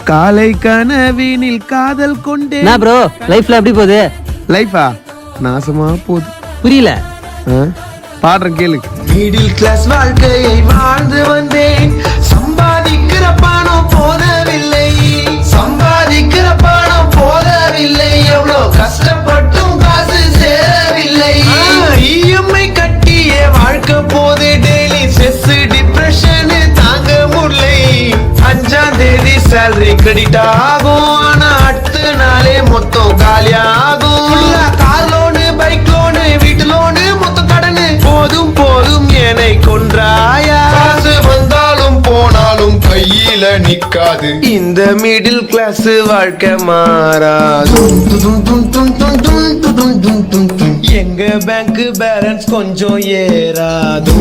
காலை கனவினில் காதல் கொண்டே. என்ன ப்ரோ லைஃப்ல எப்படி போகுது? லைஃபா நாசமா போகுது. புரியல. பாடுறேன் கேளு. மிடில் கிளாஸ் வாழ்க்கையை வாழ்ந்து வந்தேன். சம்பாதிக்கிற பணம் போதவில்லை, சம்பாதிக்கிற பணம் போதவில்லை. எவ்வளோ கஷ்டப்பட்டும் காசு சேரவில்லை. இஎம்ஐ கட்டிய வாழ்க்கை போது டெய்லி ஸ்ட்ரெஸ் டிப்ரெஷன் தாங்க முடியல. 5ஆம் தேதி சேலரி கிரெடிட் ஆகும், ஆனா அடுத்த நாளே மொத்தம் காலியாகும். கார் லோனு, பைக் லோனு, வீட்டு லோனு, மொத்தம் கடனு. போதும் போதும் என்னை கொன்றாயா. காசு வந்தாலும் போனாலும் கையில நிக்காது. இந்த மிடில் கிளாஸ் வாழ்க்கை மாறாது. எங்க பேங்க் பேலன்ஸ் கொஞ்சம் ஏறாது.